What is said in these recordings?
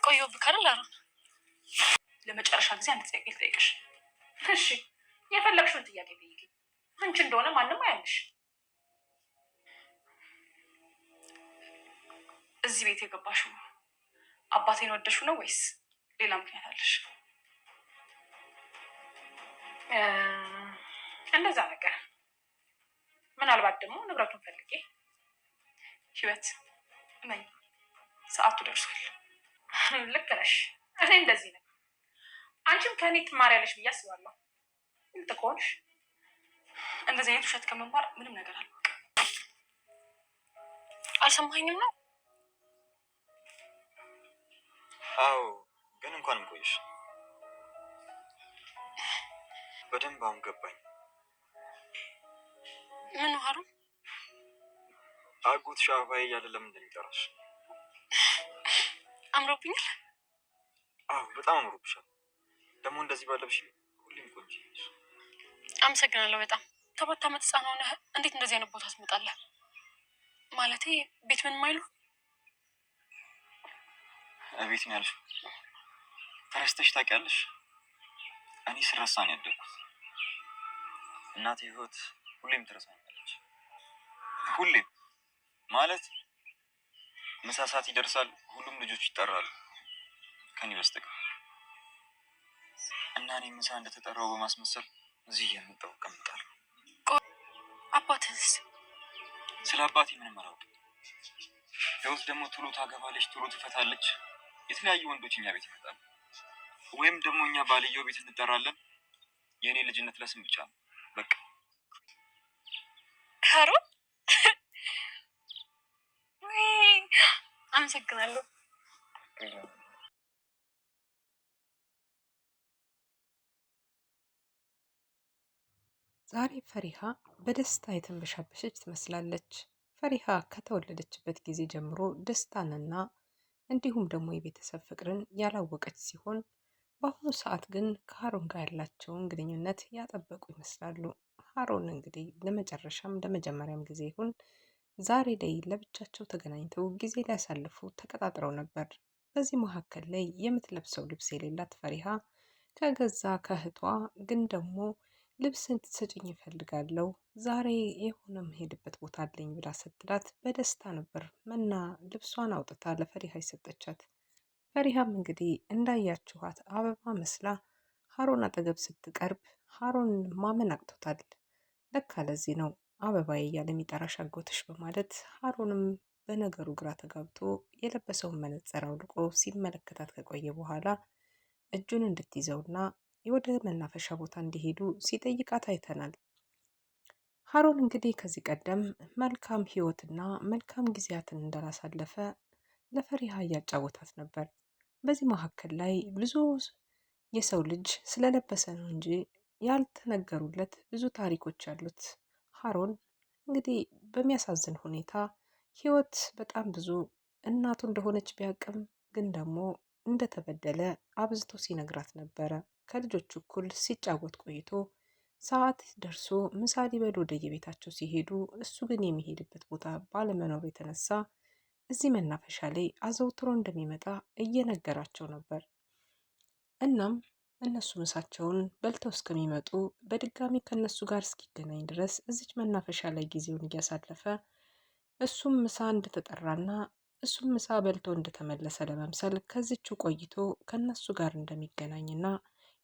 ቆየሁብህ አይደል አሮን? ለመጨረሻ ጊዜ አንድ ጥያቄ ልጠይቅሽ። እሺ፣ የፈለግሽውን ጥያቄ ጠይቂ። አንቺ እንደሆነ ማንም አያለሽ። እዚህ ቤት የገባሽው አባቴን ወደሽው ነው ወይስ ሌላ ምክንያት አለሽ? እንደዛ ነገር። ምናልባት ደግሞ ንብረቱን ፈልጌ። ህይወት እመኝ፣ ሰዓቱ ደርሷል። ልክ ነሽ። እኔ እንደዚህ ነው። አንቺም ከእኔ ትማሪያለሽ ብዬ አስባለሁ። እንት ከሆንሽ እንደዚህ አይነት ውሸት ከመማር ምንም ነገር አልበቃም። አልሰማኝም ነው? አዎ፣ ግን እንኳንም ቆይሽ። በደንብ አሁን ገባኝ። ምን ሀሩ? አጎትሽ አበባዬ እያለ ለምን እንደሚጠራሽ። አምሮብኛል? አዎ፣ በጣም አምሮብሻል። ደግሞ እንደዚህ ባለብሽ ሁሌም ቆንጆ ነሽ። አመሰግናለሁ በጣም። 7 ዓመት ህፃን ሆነህ እንዴት እንደዚህ አይነት ቦታ ትመጣለህ? ማለቴ ቤት ምንም አይሉ? ቤት ነው ያልሽው? ተረስተሽ ታውቂያለሽ? እኔ ስረሳ ነው ያደግኩት። እናቴ ህይወት ሁሌም ትረሳኛለች። ሁሌም ማለት ምሳ ሰዓት ይደርሳል፣ ሁሉም ልጆች ይጠራሉ ከኔ በስተቀር እና እኔ ምሳ እንደተጠራው በማስመሰል እዚህ እየመጣሁ እቀምጣለሁ። አባትህስ? ስለ አባቴ ምንም አላውቅም። ህይወት ደግሞ ቶሎ ታገባለች፣ ቶሎ ትፈታለች። የተለያዩ ወንዶች እኛ ቤት ይመጣሉ፣ ወይም ደግሞ እኛ ባልየው ቤት እንጠራለን። የእኔ ልጅነት ለስም ብቻ ነው በቃ። ካሮ አመሰግናለሁ። ዛሬ ፈሪሃ በደስታ የተንበሻበሸች ትመስላለች። ፈሪሃ ከተወለደችበት ጊዜ ጀምሮ ደስታንና እንዲሁም ደግሞ የቤተሰብ ፍቅርን ያላወቀች ሲሆን በአሁኑ ሰዓት ግን ከሀሮን ጋር ያላቸውን ግንኙነት ያጠበቁ ይመስላሉ። ሀሮን እንግዲህ ለመጨረሻም ለመጀመሪያም ጊዜ ይሁን ዛሬ ላይ ለብቻቸው ተገናኝተው ጊዜ ሊያሳልፉ ተቀጣጥረው ነበር። በዚህ መካከል ላይ የምትለብሰው ልብስ የሌላት ፈሪሃ ከገዛ ከእህቷ ግን ደግሞ ልብስ እንድትሰጭኝ እፈልጋለሁ ዛሬ የሆነ መሄድበት ቦታ አለኝ ብላ ስትላት በደስታ ነበር መና ልብሷን አውጥታ ለፈሪሃ የሰጠቻት። ፈሪሃም እንግዲህ እንዳያችኋት አበባ መስላ ሀሮን አጠገብ ስትቀርብ ሀሮን ማመን አቅቶታል። ለካ ለዚህ ነው አበባዬ እያለ የሚጠራሽ አጎትሽ በማለት ሀሮንም በነገሩ ግራ ተጋብቶ የለበሰውን መነጽር አውልቆ ሲመለከታት ከቆየ በኋላ እጁን እንድትይዘውና ወደ መናፈሻ ቦታ እንዲሄዱ ሲጠይቃት አይተናል። ሀሮን እንግዲህ ከዚህ ቀደም መልካም ህይወትና መልካም ጊዜያትን እንዳላሳለፈ ለፈሪሃ እያጫወታት ነበር። በዚህ መካከል ላይ ብዙ የሰው ልጅ ስለለበሰ ነው እንጂ ያልተነገሩለት ብዙ ታሪኮች ያሉት ሀሮን እንግዲህ በሚያሳዝን ሁኔታ ህይወት በጣም ብዙ እናቱ እንደሆነች ቢያቅም ግን ደግሞ እንደተበደለ አብዝቶ ሲነግራት ነበረ። ከልጆቹ እኩል ሲጫወት ቆይቶ ሰዓት ደርሶ ምሳ ሊበሉ ወደየቤታቸው ሲሄዱ እሱ ግን የሚሄድበት ቦታ ባለመኖሩ የተነሳ እዚህ መናፈሻ ላይ አዘውትሮ እንደሚመጣ እየነገራቸው ነበር። እናም እነሱ ምሳቸውን በልተው እስከሚመጡ በድጋሚ ከነሱ ጋር እስኪገናኝ ድረስ እዚች መናፈሻ ላይ ጊዜውን እያሳለፈ እሱም ምሳ እንደተጠራና እሱም ምሳ በልቶ እንደተመለሰ ለመምሰል ከዚቹ ቆይቶ ከነሱ ጋር እንደሚገናኝና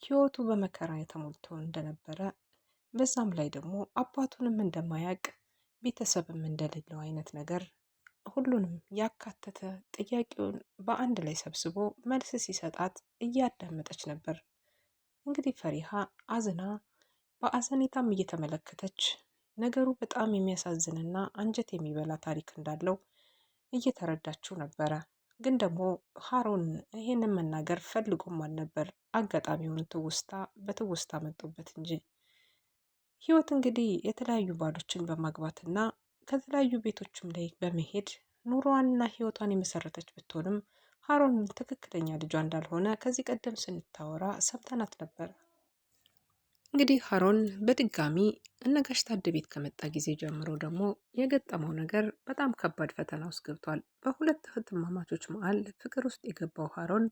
ህይወቱ በመከራ የተሞልቶ እንደነበረ በዛም ላይ ደግሞ አባቱንም እንደማያውቅ ቤተሰብም እንደሌለው አይነት ነገር ሁሉንም ያካተተ ጥያቄውን በአንድ ላይ ሰብስቦ መልስ ሲሰጣት እያዳመጠች ነበር። እንግዲህ ፈሪሃ አዝና በአዘኔታም እየተመለከተች ነገሩ በጣም የሚያሳዝንና አንጀት የሚበላ ታሪክ እንዳለው እየተረዳችው ነበረ። ግን ደግሞ ሀሮን ይሄንን መናገር ፈልጎም አልነበር። አጋጣሚውን ትውስታ በትውስታ መጡበት እንጂ ህይወት እንግዲህ የተለያዩ ባሎችን በማግባትና ከተለያዩ ቤቶችም ላይ በመሄድ ኑሮዋንና ህይወቷን የመሰረተች ብትሆንም ሀሮን ትክክለኛ ልጇ እንዳልሆነ ከዚህ ቀደም ስንታወራ ሰምተናት ነበር። እንግዲህ ሀሮን በድጋሚ እነ ጋሽ ታደ ቤት ከመጣ ጊዜ ጀምሮ ደግሞ የገጠመው ነገር በጣም ከባድ ፈተና ውስጥ ገብቷል። በሁለት እህትማማቾች መሀል ፍቅር ውስጥ የገባው ሀሮን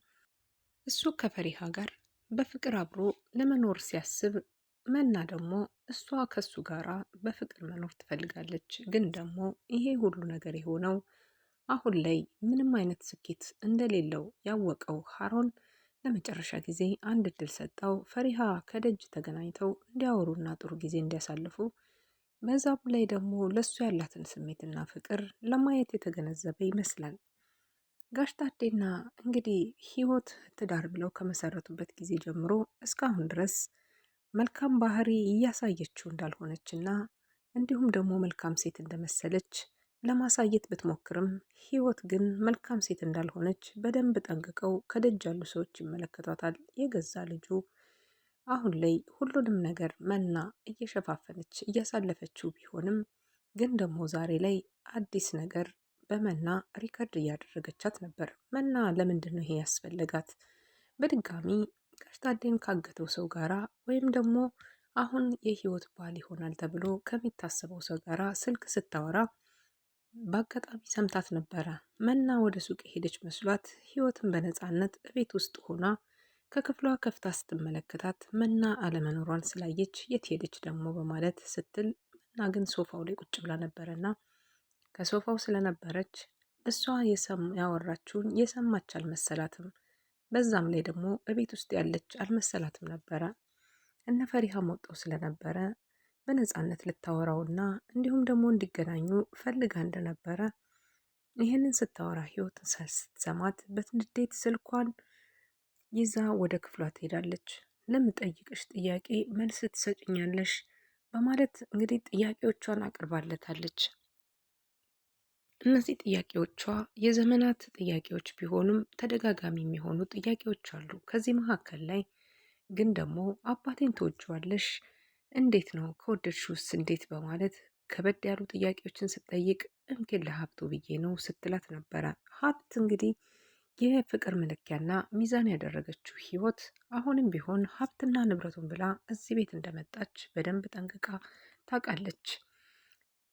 እሱ ከፈሪሃ ጋር በፍቅር አብሮ ለመኖር ሲያስብ፣ መና ደግሞ እሷ ከሱ ጋራ በፍቅር መኖር ትፈልጋለች። ግን ደግሞ ይሄ ሁሉ ነገር የሆነው አሁን ላይ ምንም አይነት ስኬት እንደሌለው ያወቀው ሀሮን ለመጨረሻ ጊዜ አንድ እድል ሰጠው። ፈሪሃ ከደጅ ተገናኝተው እንዲያወሩና ጥሩ ጊዜ እንዲያሳልፉ፣ በዛም ላይ ደግሞ ለሱ ያላትን ስሜትና ፍቅር ለማየት የተገነዘበ ይመስላል። ጋሽ ታዴና እንግዲህ ህይወት ትዳር ብለው ከመሰረቱበት ጊዜ ጀምሮ እስካሁን ድረስ መልካም ባህሪ እያሳየችው እንዳልሆነችና እንዲሁም ደግሞ መልካም ሴት እንደመሰለች ለማሳየት ብትሞክርም ህይወት ግን መልካም ሴት እንዳልሆነች በደንብ ጠንቅቀው ከደጅ ያሉ ሰዎች ይመለከቷታል። የገዛ ልጁ አሁን ላይ ሁሉንም ነገር መና እየሸፋፈነች እያሳለፈችው ቢሆንም ግን ደግሞ ዛሬ ላይ አዲስ ነገር በመና ሪከርድ እያደረገቻት ነበር። መና ለምንድን ነው ይሄ ያስፈለጋት? በድጋሚ ጋሽ ታዴን ካገተው ሰው ጋራ ወይም ደግሞ አሁን የህይወት ባል ይሆናል ተብሎ ከሚታሰበው ሰው ጋራ ስልክ ስታወራ በአጋጣሚ ሰምታት ነበረ። መና ወደ ሱቅ የሄደች መስሏት ህይወትን በነፃነት ቤት ውስጥ ሆና ከክፍሏ ከፍታ ስትመለከታት መና አለመኖሯን ስላየች የት ሄደች ደግሞ በማለት ስትል፣ መና ግን ሶፋው ላይ ቁጭ ብላ ነበረና ከሶፋው ስለነበረች እሷ ያወራችውን የሰማች አልመሰላትም። በዛም ላይ ደግሞ በቤት ውስጥ ያለች አልመሰላትም ነበረ። እነ ፈሪሃም ወጣው ስለነበረ በነፃነት ልታወራውና እንዲሁም ደግሞ እንዲገናኙ ፈልጋ እንደነበረ ይህንን ስታወራ ህይወትን ስትሰማት በትንዴት ስልኳን ይዛ ወደ ክፍሏ ትሄዳለች። ለምጠይቅሽ ጥያቄ መልስ ትሰጭኛለሽ በማለት እንግዲህ ጥያቄዎቿን አቅርባለታለች። እነዚህ ጥያቄዎቿ የዘመናት ጥያቄዎች ቢሆኑም ተደጋጋሚ የሚሆኑ ጥያቄዎች አሉ። ከዚህ መካከል ላይ ግን ደግሞ አባቴን ትወጂዋለሽ? እንዴት ነው? ከወደድሽውስ እንዴት? በማለት ከበድ ያሉ ጥያቄዎችን ስትጠይቅ እንግዲህ ለሀብቱ ብዬ ነው ስትላት ነበረ። ሀብት እንግዲህ የፍቅር መለኪያና ሚዛን ያደረገችው ህይወት አሁንም ቢሆን ሀብትና ንብረቱን ብላ እዚህ ቤት እንደመጣች በደንብ ጠንቅቃ ታውቃለች።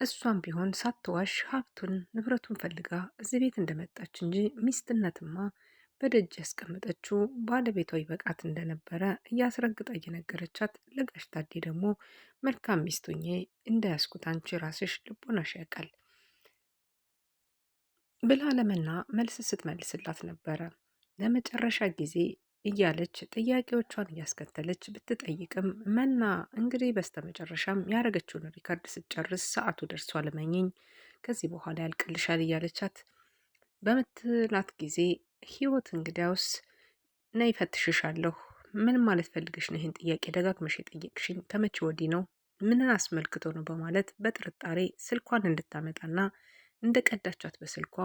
እሷም ቢሆን ሳትዋሽ ሀብቱን ንብረቱን ፈልጋ እዚህ ቤት እንደመጣች እንጂ ሚስትነትማ በደጅ ያስቀመጠችው ባለቤቷ ይበቃት እንደነበረ እያስረግጣ እየነገረቻት፣ ለጋሽ ታዴ ደግሞ መልካም ሚስቱኜ እንዳያስኩት አንቺ ራስሽ ልቦናሽ ያውቃል ብላ ለመና መልስ ስትመልስላት ነበረ። ለመጨረሻ ጊዜ እያለች ጥያቄዎቿን እያስከተለች ብትጠይቅም መና እንግዲህ በስተመጨረሻም ያደረገችውን ሪከርድ ስትጨርስ ሰዓቱ ደርሷል መኝኝ ከዚህ በኋላ ያልቅልሻል እያለቻት በምትላት ጊዜ ህይወት እንግዲያውስ ነይ ፈትሽሻለሁ፣ ምን ማለት ፈልግሽ ነው ይህን ጥያቄ ደጋግመሽ የጠየቅሽኝ? ከመቼ ወዲህ ነው? ምንን አስመልክቶ ነው? በማለት በጥርጣሬ ስልኳን እንድታመጣና እንደ ቀዳቻት በስልኳ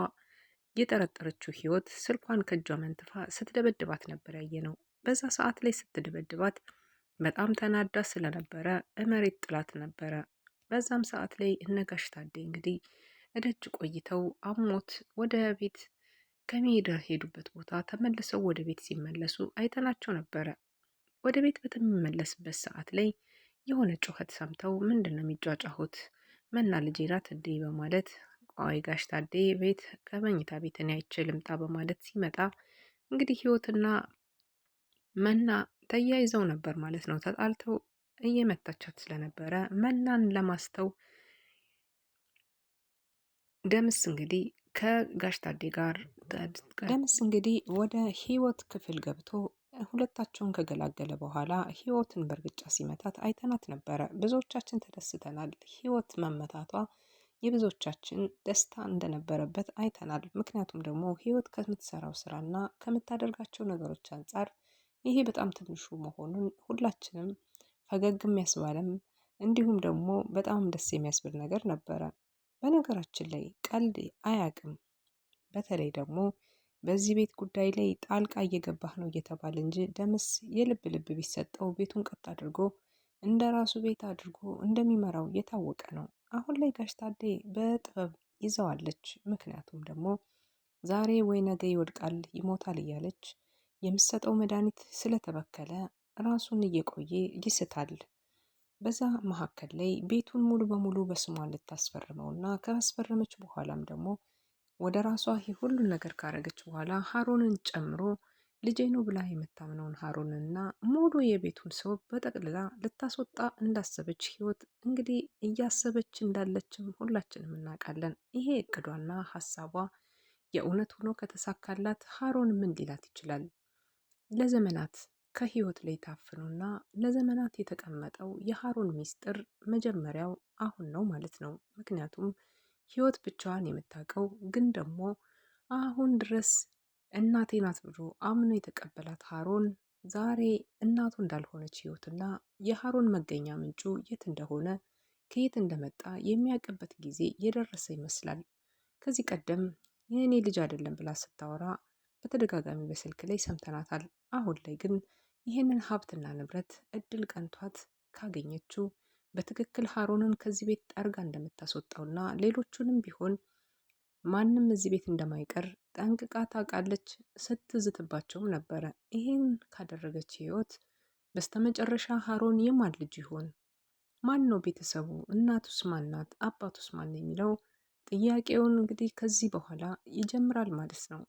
የጠረጠረችው ህይወት ስልኳን ከእጇ መንትፋ ስትደበድባት ነበር ያየ ነው። በዛ ሰዓት ላይ ስትደበድባት በጣም ተናዳ ስለነበረ መሬት ጥላት ነበረ። በዛም ሰዓት ላይ እነጋሽ ታዴ እንግዲህ እደጅ ቆይተው አሞት ወደ ቤት ከመሄድ ሄዱበት ቦታ ተመልሰው ወደ ቤት ሲመለሱ አይተናቸው ነበረ። ወደ ቤት በተመለስበት ሰዓት ላይ የሆነ ጩኸት ሰምተው ምንድን ነው የሚጫጫሁት? መና ልጄ ናት እንዴ? በማለት ቆይ ጋሽ ታዴ ቤት ከመኝታ ቤት እኔ አይቼ ልምጣ በማለት ሲመጣ እንግዲህ ህይወትና መና ተያይዘው ነበር ማለት ነው። ተጣልተው እየመታቻት ስለነበረ መናን ለማስተው ደምስ እንግዲህ ከጋሽ ታዴ ጋር ደምስ እንግዲህ ወደ ህይወት ክፍል ገብቶ ሁለታቸውን ከገላገለ በኋላ ህይወትን በእርግጫ ሲመታት አይተናት ነበረ። ብዙዎቻችን ተደስተናል። ህይወት መመታቷ የብዙዎቻችን ደስታ እንደነበረበት አይተናል። ምክንያቱም ደግሞ ህይወት ከምትሰራው ስራና ከምታደርጋቸው ነገሮች አንጻር ይሄ በጣም ትንሹ መሆኑን ሁላችንም ፈገግ የሚያስባለም እንዲሁም ደግሞ በጣም ደስ የሚያስብል ነገር ነበረ። በነገራችን ላይ ቀልድ አያውቅም። በተለይ ደግሞ በዚህ ቤት ጉዳይ ላይ ጣልቃ እየገባህ ነው እየተባለ እንጂ ደምስ የልብ ልብ ቢሰጠው ቤቱን ቀጥ አድርጎ እንደ ራሱ ቤት አድርጎ እንደሚመራው የታወቀ ነው። አሁን ላይ ጋሽ ታዴ በጥበብ ይዘዋለች። ምክንያቱም ደግሞ ዛሬ ወይ ነገ ይወድቃል ይሞታል እያለች የምትሰጠው መድኃኒት ስለተበከለ ራሱን እየቆየ ይስታል። በዛ መካከል ላይ ቤቱን ሙሉ በሙሉ በስሟ ልታስፈርመው እና ካስፈረመች በኋላም ደግሞ ወደ ራሷ ይህ ሁሉን ነገር ካረገች በኋላ ሀሮንን ጨምሮ ልጄ ነው ብላ የምታምነውን ሀሮንን እና ሙሉ የቤቱን ሰው በጠቅልላ ልታስወጣ እንዳሰበች ህይወት እንግዲህ እያሰበች እንዳለችም ሁላችንም እናውቃለን። ይሄ እቅዷና ሀሳቧ የእውነት ሆኖ ከተሳካላት ሀሮን ምን ሊላት ይችላል? ለዘመናት ከህይወት ላይ ታፍኖና ለዘመናት የተቀመጠው የሀሮን ሚስጥር መጀመሪያው አሁን ነው ማለት ነው። ምክንያቱም ህይወት ብቻዋን የምታውቀው ግን ደግሞ አሁን ድረስ እናቴ ናት ብሎ አምኖ የተቀበላት ሀሮን ዛሬ እናቱ እንዳልሆነች ህይወትና የሀሮን መገኛ ምንጩ የት እንደሆነ ከየት እንደመጣ የሚያውቅበት ጊዜ የደረሰ ይመስላል። ከዚህ ቀደም የእኔ ልጅ አይደለም ብላ ስታወራ በተደጋጋሚ በስልክ ላይ ሰምተናታል። አሁን ላይ ግን ይህንን ሀብትና ንብረት እድል ቀንቷት ካገኘችው በትክክል ሀሮንን ከዚህ ቤት ጠርጋ እንደምታስወጣውና ሌሎቹንም ቢሆን ማንም እዚህ ቤት እንደማይቀር ጠንቅቃ ታውቃለች። ስትዝትባቸውም ነበረ። ይህን ካደረገች ህይወት በስተመጨረሻ ሀሮን የማን ልጅ ይሆን? ማን ነው ቤተሰቡ? እናቱስ ማናት? አባቱስ ማን ነው የሚለው ጥያቄውን እንግዲህ ከዚህ በኋላ ይጀምራል ማለት ነው።